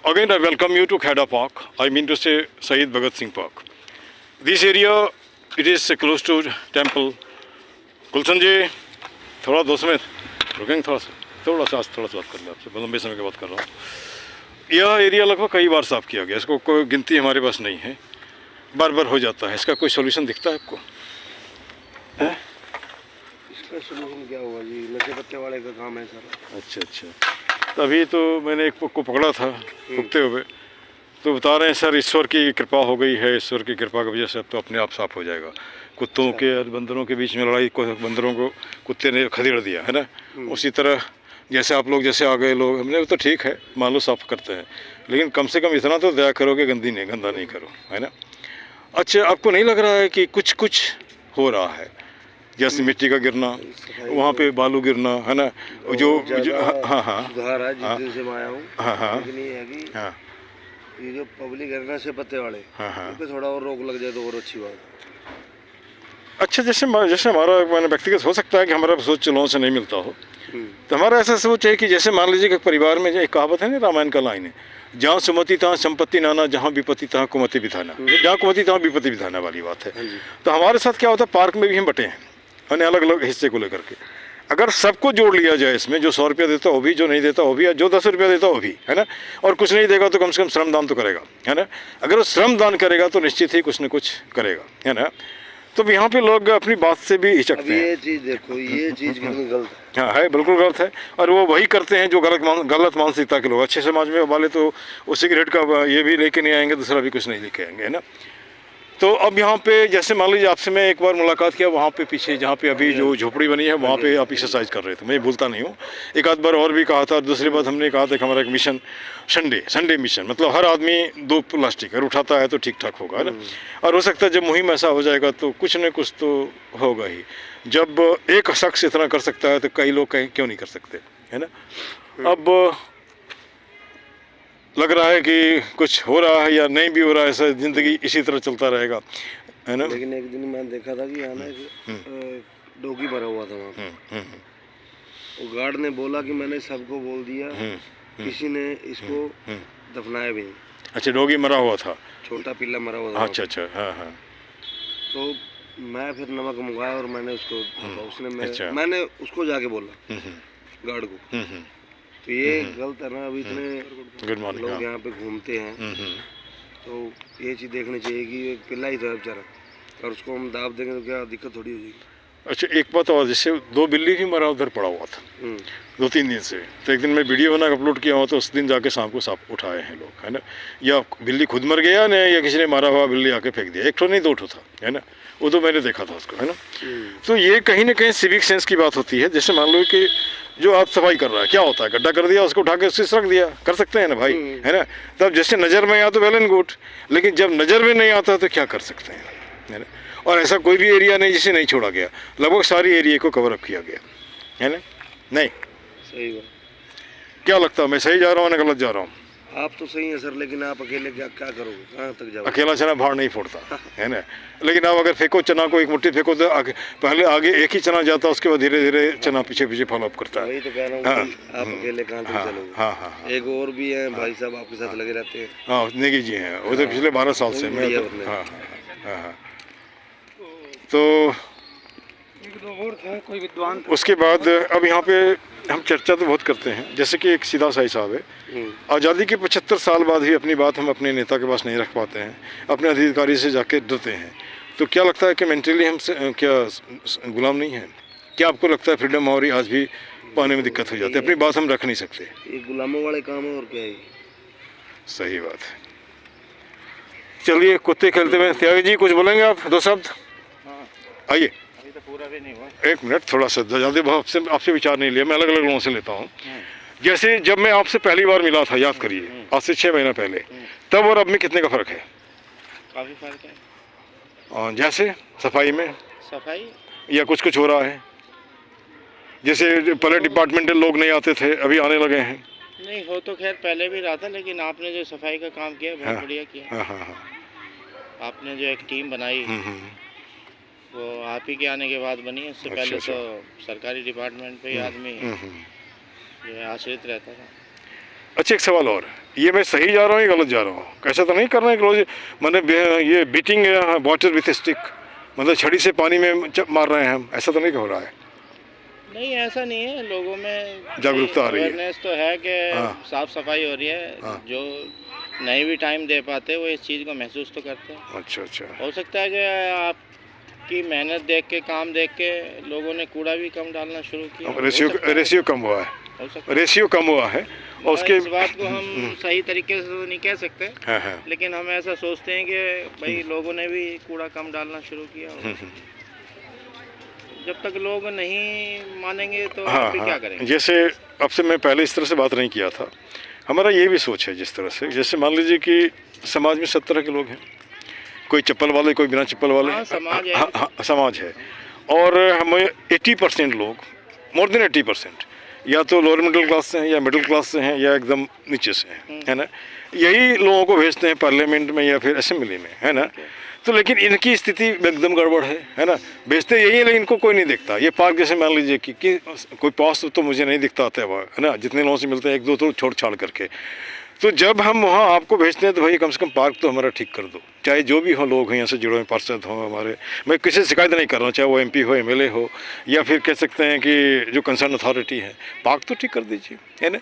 again I welcome you to Kheda Park. I mean to say Shahid Bhagat Singh Park. This area, it is close to temple. गुलशन जी, थोड़ा 2 minute रुकेंगे, थोड़ा सा बात कर लें आपसे, लंबे समय की बात कर रहा हूँ। यह एरिया लगभग कई बार साफ़ किया गया, इसको कोई गिनती हमारे पास नहीं है, बार बार हो जाता है। इसका कोई सोल्यूशन दिखता है आपको? है? इसका सोल्यूशन क्या होगा जी, नशे पत्ते वाले का काम है सर। अच्छा, तभी तो मैंने एक को पकड़ा था रुकते हुए, तो बता रहे हैं सर ईश्वर की कृपा हो गई है, ईश्वर की कृपा की वजह से अब तो अपने आप साफ़ हो जाएगा। कुत्तों के और बंदरों के बीच में लड़ाई को बंदरों को कुत्ते ने खदेड़ दिया है ना, उसी तरह जैसे आप लोग जैसे आ गए लोग, हमने तो ठीक है मान लो साफ़ करते हैं, लेकिन कम से कम इतना तो दया करो कि गंदा नहीं करो, है ना। अच्छा, आपको नहीं लग रहा है कि कुछ हो रहा है, जैसे मिट्टी का गिरना, वहाँ पे बालू गिरना, है ना, जो हाँ सुधार है जिस दिन से मैं आया हूँ। हाँ लेकिन ये है कि ये जो पब्लिक है नशे पत्ते वाले, उन पे थोड़ा और रोक लग जाए तो और अच्छी बात है। अच्छा, जैसे हमारा मैंने व्यक्तिगत हो सकता है कि हमारा सोच लोगों से नहीं मिलता हो, तो हमारा ऐसा सोच है कि जैसे मान लीजिए कि परिवार में एक कहावत है ना, रामायण का लाइन है, जहाँ सुमति तहाँ संपत्ति नाना, जहाँ विपत्ति तहाँ कुमति बिधाना, जहाँ कुमति तहाँ विपत्ति बिधाना वाली बात है। तो हमारे साथ क्या होता है, पार्क में भी हम बटे हैं अन्य अलग अलग हिस्से को लेकर के। अगर सबको जोड़ लिया जाए इसमें, जो 100 रुपया देता हो भी, जो नहीं देता हो भी, जो 10 रुपया देता हो भी, है ना, और कुछ नहीं देगा तो कम से कम श्रम दान तो करेगा, है ना। अगर वो श्रम दान करेगा तो निश्चित ही कुछ न कुछ करेगा, है ना। तो यहाँ पे लोग अपनी बात से भी हिचकते हैं। ये चीज़ देखो, ये चीज़ कितनी गलत है। हाँ है, बिल्कुल गलत है, और वो वही करते हैं जो गलत मानसिकता के लोग। अच्छे समाज में वाले तो वो सिगरेट का ये भी लेके नहीं आएंगे, दूसरा भी कुछ नहीं लेके आएंगे, है ना। तो अब यहाँ पे जैसे मान लीजिए आपसे मैं एक बार मुलाकात किया, वहाँ पे पीछे जहाँ पे अभी जो झोपड़ी बनी है वहाँ पे आप एक्सरसाइज कर रहे थे, मैं भूलता नहीं हूँ। एक आध बार और भी कहा था, दूसरी बात हमने कहा था कि हमारा एक मिशन संडे मिशन, मतलब हर आदमी 2 प्लास्टिक अगर उठाता है तो ठीक ठाक होगा, है ना। और हो सकता है जब मुहिम ऐसा हो जाएगा तो कुछ न कुछ तो होगा ही। जब एक शख्स इतना कर सकता है तो कई लोग क्यों नहीं कर सकते, है ना। अब लग रहा है कि कुछ हो रहा है या नहीं भी हो रहा है, ऐसा ज़िंदगी इसी तरह चलता रहेगा, है ना। लेकिन एक दिन मैंने देखा था कि यहाँ ना डॉगी मरा हुआ था वहाँ। वो गार्ड ने बोला कि मैंने सबको बोल दिया, किसी ने इसको दफनाया भी नहीं। अच्छा, डॉगी मरा हुआ था, छोटा पिल्ला मरा हुआ था। अच्छा, हाँ। तो मैं फिर नमक मंगाया और मैंने उसको उसने मैंने उसको जाके बोला गार्ड को। तो ये गलत है ना, अभी इतने लोग यहाँ पे घूमते हैं, तो ये चीज़ देखनी चाहिए कि एक पिल्ला ही था बेचारा, और उसको हम दाब देंगे तो क्या दिक्कत थोड़ी हो जाएगी। अच्छा, एक बात और, जैसे 2 बिल्ली भी मरा उधर पड़ा हुआ था 2-3 दिन से, तो एक दिन मैं वीडियो बना के अपलोड किया हुआ, तो उस दिन जाके शाम को सांप उठाए हैं लोग, है ना। या बिल्ली खुद मर गया ना, या किसी ने मारा हुआ बिल्ली आके फेंक दिया, 1 ठो नहीं 2 ठो था, है ना, वो तो मैंने देखा था उसको, है ना। तो ये कहीं ना कहीं सिविक सेंस की बात होती है। जैसे मान लो कि जो आप सफाई कर रहा है, क्या होता है, गड्ढा कर दिया, उसको उठा के उससे रख दिया, कर सकते हैं ना भाई, है ना। तब जैसे नज़र में आया तो वेल एंड गुड, लेकिन जब नज़र में नहीं आता तो क्या कर सकते हैं, है ना। और ऐसा कोई भी एरिया नहीं जिसे नहीं छोड़ा गया, लगभग सारी एरिया को कवर अप किया गया, है ना। नहीं सही बात। क्या लगता है, मैं सही जा रहा हूँ ना गलत जा रहा हूँ? आप तो सही है सर, लेकिन आप अकेले क्या करोगे, कहाँ तक जाओगे? अकेला चना भाड़ नहीं फोड़ता, है ना। लेकिन आप अगर फेंको चना को, एक मुट्ठी फेंको तो पहले आगे एक ही चना जाता है, उसके बाद धीरे धीरे चना पीछे फॉलो अप करता है। वही तो कह रहा हूँ कि आप अकेले कहाँ तक चलोगे। हाँ। एक और भी है भाई साहब आपके साथ लगे रहते हैं। हाँ, नेगी जी हैं, वो तो पिछले 12 साल से मैं। हाँ। तो और था कोई विद्वान, उसके बाद अब यहाँ पे हम चर्चा तो बहुत करते हैं, जैसे कि एक सीधा सा हिसाब है, आज़ादी के 75 साल बाद भी अपनी बात हम अपने नेता के पास नहीं रख पाते हैं, अपने अधिकारी से जाके डरते हैं। तो क्या लगता है कि मेंटली हम क्या गुलाम नहीं है? क्या आपको लगता है फ्रीडम और आज भी पाने में दिक्कत हो जाती है, अपनी बात हम रख नहीं सकते? ये गुलामों वाले काम है और क्या है। सही बात है। चलिए, कुत्ते खेलते हुए त्यागी जी कुछ बोलेंगे आप, 2 शब्द? आइए, तो पूरा भी नहीं हुआ, 1 मिनट, थोड़ा सा जल्दी, आपसे विचार नहीं लिया, मैं अलग अलग लोगों से लेता हूँ। जैसे जब मैं आपसे पहली बार मिला था, याद करिए, आज से 6 महीना पहले, तब और अब में कितने का फ़र्क है? काफ़ी फर्क है। और जैसे सफाई में सफाई या कुछ हो रहा है, जैसे पहले डिपार्टमेंटल लोग नहीं आते थे, अभी आने लगे हैं। नहीं हो तो खैर पहले भी रहा था, लेकिन आपने जो सफाई का काम किया बहुत बढ़िया किया। हाँ। आपने जो एक टीम बनाई वो आप ही के आने के बाद बनी है, उससे पहले तो सरकारी डिपार्टमेंट पे ही आदमी जो है आश्रित रहता था। अच्छा, एक सवाल और, ये मैं सही जा रहा हूँ या गलत जा रहा हूँ? ऐसा तो नहीं करना है कि रोज मैंने ये बीटिंग वाटर विथ स्टिक, मतलब छड़ी से पानी में मार रहे हैं हम, ऐसा तो नहीं हो रहा है? नहीं, ऐसा नहीं है, लोगों में जागरूकता आ रही है। अवेयरनेस तो है कि हाँ। साफ सफाई हो रही है। हाँ। जो नहीं भी टाइम दे पाते वो इस चीज़ को महसूस तो करते हैं। अच्छा अच्छा। हो सकता है कि आपकी मेहनत देख के, काम देख के लोगों ने कूड़ा भी कम डालना शुरू किया। हो सकता है। रेशियो कम हुआ है, हो सकता है। रेशियो कम हुआ है, और उसके इस बात को हम सही तरीके से तो नहीं कह सकते, हाँ हाँ। लेकिन हम ऐसा सोचते हैं कि भाई लोगों ने भी कूड़ा कम डालना शुरू किया। जब तक लोग नहीं मानेंगे तो हाँ आप भी क्या हाँ, करेंगे? जैसे अब से मैं पहले इस तरह से बात नहीं किया था, हमारा ये भी सोच है जिस तरह से, जैसे मान लीजिए कि समाज में 7 तरह के लोग हैं, कोई चप्पल वाले, कोई बिना चप्पल वाले। हाँ, समाज है। हाँ, हाँ, समाज है, और हमें 80% लोग, मोर देन 80%, या तो लोअर मिडिल क्लास से हैं, या मिडिल क्लास से हैं, या एकदम नीचे से हैं, है ना। यही लोगों को भेजते हैं पार्लियामेंट में या फिर असेंबली में, है ना। तो लेकिन इनकी स्थिति एकदम गड़बड़ है ना। भेजते यही है, लेकिन इनको कोई नहीं दिखता। ये पार्क जैसे मान लीजिए कि कोई पास तो मुझे नहीं दिखता आता है ना, जितने लोगों से मिलते हैं 1-2 तो छोड़ छाड़ करके। तो जब हम वहाँ आपको भेजते हैं तो भाई कम से कम पार्क तो हमारा ठीक कर दो, चाहे जो भी हो, लोग हैं यहाँ से जुड़े हुए, पार्षद हों हमारे, मैं किसी से शिकायत नहीं कर रहा हूँ, चाहे वो MP हो, MLA हो, या फिर कह सकते हैं कि जो कंसर्न अथॉरिटी है, पार्क तो ठीक कर दीजिए, है ना।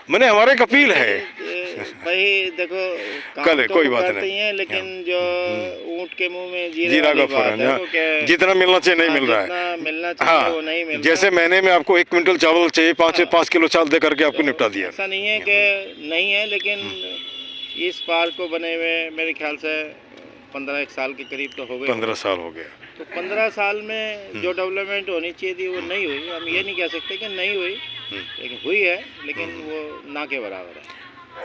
मैंने हमारे एक अपील है भाई देखो, कल तो कोई बात करते नहीं, ही हैं, लेकिन जो ऊँट के मुंह में जीरा वाली का बात फौरन, है, हाँ, वो क्या- जितना मिलना चाहिए नहीं मिल रहा है। जितना मिलना चाहिए वो नहीं मिल रहा। जैसे महीने में आपको 1 क्विंटल चावल चाहिए, 5 किलो चावल दे करके आपको निपटा दिया। ऐसा नहीं है कि नहीं है, लेकिन इस पार्क को बने हुए मेरे ख्याल से 15 साल के करीब तो हो गए। 15 साल हो गया। तो 15 साल में जो डेवलपमेंट होनी चाहिए थी वो नहीं हुई। हम ये नहीं कह सकते कि नहीं हुई, लेकिन हुई है, लेकिन वो ना के बराबर है।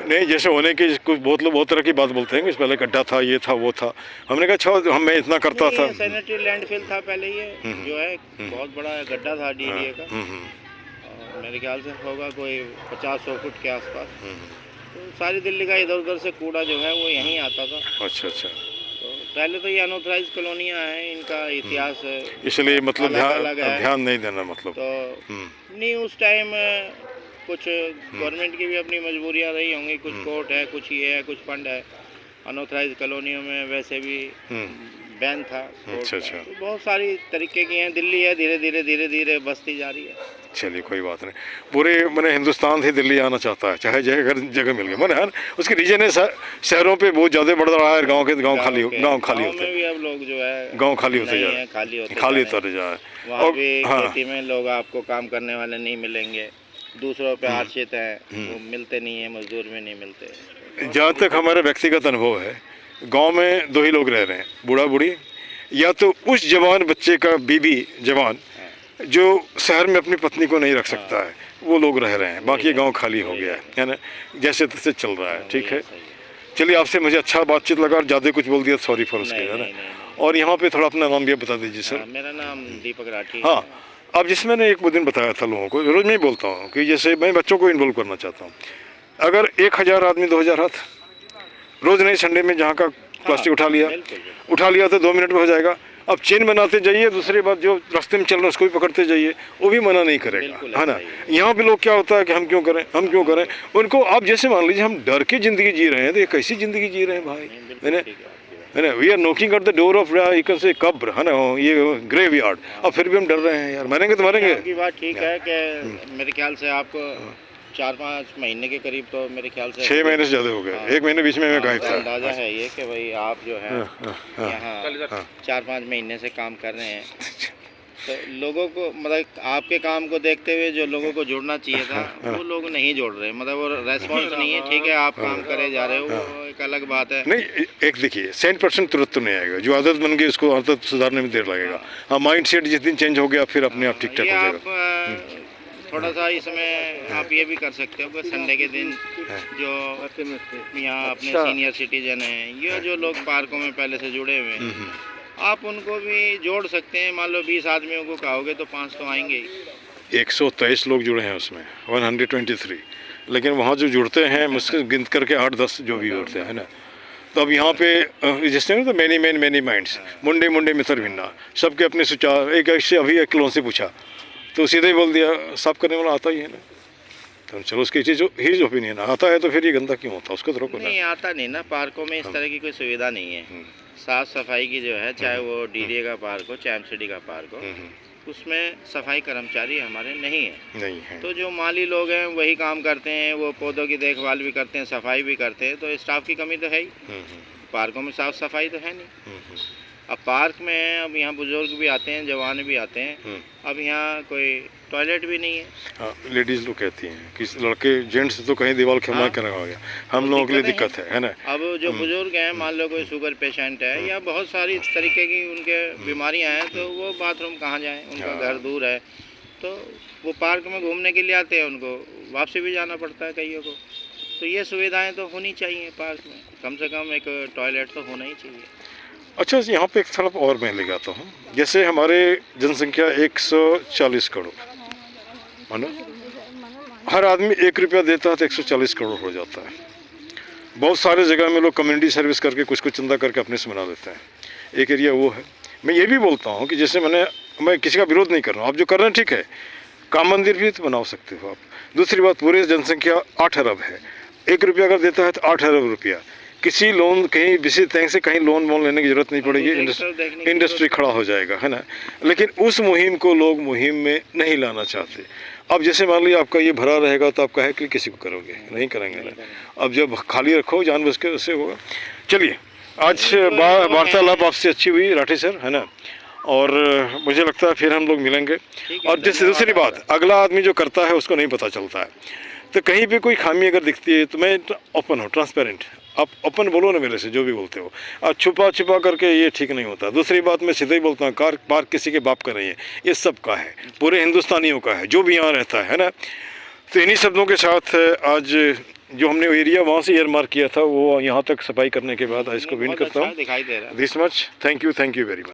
नहीं, जैसे होने की कुछ बहुत लोग बहुत तरह की बात बोलते हैं कि पहले गड्ढा था, ये था, वो था। हमने कहा अच्छा, मैं इतना करता था। सैनिटरी लैंडफिल था पहले, ये जो है बहुत बड़ा गड्ढा था DDA का। और मेरे ख्याल से होगा कोई 50-100 फुट के आसपास। तो सारी दिल्ली का इधर उधर से कूड़ा जो है वो यहीं आता था। अच्छा अच्छा। तो पहले तो ये अनऑथराइज कॉलोनियाँ हैं, इनका इतिहास इसलिए मतलब अलग है। ध्यान नहीं देना मतलब। तो नहीं, उस टाइम कुछ गवर्नमेंट की भी अपनी मजबूरियाँ रही होंगी, कुछ कोर्ट है, कुछ ये है, कुछ फंड है। अनऑथराइज कॉलोनियों में वैसे भी बैन था। अच्छा अच्छा। तो बहुत सारी तरीके की हैं। दिल्ली है, धीरे धीरे बसती जा रही है। चलिए कोई बात नहीं, पूरे मैंने हिंदुस्तान से दिल्ली आना चाहता है, चाहे जगह मिल गई मैंने, है ना। उसकी रीजन है शहरों पे बहुत ज़्यादा बढ़ रहा है, गांव खाली होते हैं, भी अब लोग जो है गांव खाली होते जा रहे हैं, खाली होते जा रहे हैं। वहाँ भी खेती में लोग आपको काम करने वाले नहीं मिलेंगे, दूसरों पे आश्रित हैं, वो मिलते नहीं है, मजदूर में नहीं मिलते। जहाँ तक हमारा व्यक्तिगत अनुभव है, गांव में 2 ही लोग रह रहे हैं, बूढ़ा बूढ़ी, या तो उस जवान बच्चे का बीबी जवान जो शहर में अपनी पत्नी को नहीं रख सकता है, वो लोग रह रहे हैं, बाकी गांव खाली हो गया है ना। जैसे तैसे चल रहा है, ठीक है। चलिए, आपसे मुझे अच्छा बातचीत लगा, और ज़्यादा कुछ बोल दिया, सॉरी फॉर उसके, है ना। और यहाँ पे थोड़ा अपना नाम भी बता दीजिए सर। मेरा नाम दीपक राठी। हाँ, अब जिस मैंने एक दिन बताया था लोगों को, रोज़ मैं ही बोलता हूँ कि जैसे मैं बच्चों को इन्वॉल्व करना चाहता हूँ। अगर 1000 आदमी 2000 हाथ, रोज़ नहीं, संडे में जहाँ का प्लास्टिक उठा लिया तो 2 मिनट में हो जाएगा। अब चेन बनाते जाइए, दूसरी बात जो रास्ते में चल रहे हैं उसको भी पकड़ते जाइए, वो भी मना नहीं करेगा, है ना। यहाँ पे लोग क्या होता है कि हम क्यों करें उनको। आप जैसे मान लीजिए हम डर के ज़िंदगी जी रहे हैं, तो ये कैसी ज़िंदगी जी रहे हैं भाई, है ना। We are knocking at the door of you can say कब्र, है ना, ये ग्रेव यार्ड। अब फिर भी हम डर रहे हैं यार, मरेंगे तो मरेंगे। आपकी बात ठीक है कि मेरे ख्याल से आपको 4-5 महीने के करीब, तो मेरे ख्याल से 6 महीने से ज़्यादा हो गए। 1 महीने बीच में मैं गायब था। अंदाज़ा है ये कि भाई आप जो है यहाँ 4-5 महीने से काम कर रहे हैं, तो लोगों को मतलब आपके काम को देखते हुए जो लोगों को जुड़ना चाहिए था वो लोग नहीं जुड़ रहे, मतलब वो रेस्पॉन्स नहीं है। ठीक है, आप काम करे जा रहे हो, वो एक अलग बात है। नहीं, एक देखिए 100% तुरंत तो नहीं आएगा, जो आदत बन गई उसको आदत सुधारने में देर लगेगा। हाँ, माइंड सेट जिस दिन चेंज हो गया फिर अपने आप ठीक ठाक हो जाएगा। थोड़ा सा इसमें आप ये भी कर सकते हो कि संडे के दिन जो यहाँ अपने सीनियर सिटीजन हैं, ये जो लोग पार्कों में पहले से जुड़े हुए हैं, आप उनको भी जोड़ सकते हैं। मान लो 20 आदमियों को कहोगे तो 5 तो आएंगे ही। 123 लोग जुड़े हैं उसमें, 123, लेकिन वहाँ जो जुड़ते हैं मुश्किल गिनत करके 8-10 जो भी जुड़ते हैं, है ना। तो अब यहाँ पे जिसने तो मैनी मैन मैनी माइंड्स, मुंडे मुंडे मित्र भिन्ना, सबके अपने सुचार। एक ऐसे अभी एक लोगों से पूछा तो सीधे ही बोल दिया, साफ करने वाला आता ही है ना, तो चलो उसकी चीज़ हिज ओपिनियन आता है तो फिर ये गंदा क्यों होता, उसको तो रोको ना। नहीं आता नहीं ना, पार्कों में इस तरह की कोई सुविधा नहीं है। साफ सफाई की जो है, चाहे वो डीडीए का पार्क हो चाहे एमसीडी का पार्क हो, उसमें सफाई कर्मचारी हमारे नहीं है। तो जो माली लोग हैं वही काम करते हैं, वो पौधों की देखभाल भी करते हैं, सफाई भी करते हैं, तो स्टाफ की कमी तो है ही। पार्कों में साफ सफाई तो है नहीं। अब पार्क में अब यहाँ बुजुर्ग भी आते हैं, जवान भी आते हैं, अब यहाँ कोई टॉयलेट भी नहीं है। हाँ, लेडीज़ लोग कहती हैं कि लड़के जेंट्स तो कहीं दीवार खेमा कर रहा गया, हम लोगों के लिए दिक्कत है ना। अब जो बुजुर्ग हैं, मान लो कोई शुगर पेशेंट है या बहुत सारी इस तरीके की उनके बीमारियां हैं, तो वो बाथरूम कहाँ जाएं, उनका घर दूर है, तो वो पार्क में घूमने के लिए आते हैं, उनको वापसी भी जाना पड़ता है कईयों को। तो ये सुविधाएँ तो होनी चाहिए पार्क में, कम से कम एक टॉयलेट तो होना ही चाहिए। अच्छा जी, यहाँ पे एक तरफ और मैं ले जाता हूँ, जैसे हमारे जनसंख्या 140 करोड़ है ना, हर आदमी 1 रुपया देता है तो 140 करोड़ हो जाता है। बहुत सारे जगह में लोग कम्युनिटी सर्विस करके कुछ कुछ चंदा करके अपने से बना देते हैं। एक एरिया वो है। मैं ये भी बोलता हूँ कि जैसे मैं किसी का विरोध नहीं कर रहा हूँ, आप जो कर रहे हैं ठीक है, काम मंदिर भी तो बना सकते हो आप। दूसरी बात, पूरी जनसंख्या 8 अरब है, 1 रुपया अगर देता है तो 8 अरब रुपया, किसी लोन कहीं किसी बैंक से कहीं लोन लेने की जरूरत नहीं पड़ेगी, इंडस्ट्री खड़ा हो जाएगा, है ना। लेकिन उस मुहिम को लोग मुहिम में नहीं लाना चाहते। अब जैसे मान लीजिए आपका ये भरा रहेगा तो आप कहे कि किसी को करोगे, नहीं करेंगे ना। अब जब खाली रखो जानबूझ के, उससे होगा। चलिए, आज वार्तालाप आपसे अच्छी हुई राठी सर, है ना, और मुझे लगता है फिर हम लोग मिलेंगे। और जैसे दूसरी बात, अगला आदमी जो करता है उसको नहीं पता चलता है, तो कहीं भी कोई खामी अगर दिखती है तो मैं ओपन हूँ, ट्रांसपेरेंट, आप ओपन बोलो ना मेरे से जो भी बोलते हो। आप छुपा करके ये ठीक नहीं होता। दूसरी बात, मैं सीधे ही बोलता हूँ, कार पार्क किसी के बाप का नहीं है, ये सब का है, पूरे हिंदुस्तानियों का है, जो भी यहाँ रहता है ना। तो इन्हीं शब्दों के साथ आज जो हमने एरिया वहाँ से एयरमार्क किया था वो यहाँ तक सफाई करने के बाद इसको विन करता हूँ। दिखाई दे रहा है। This much, thank you very much.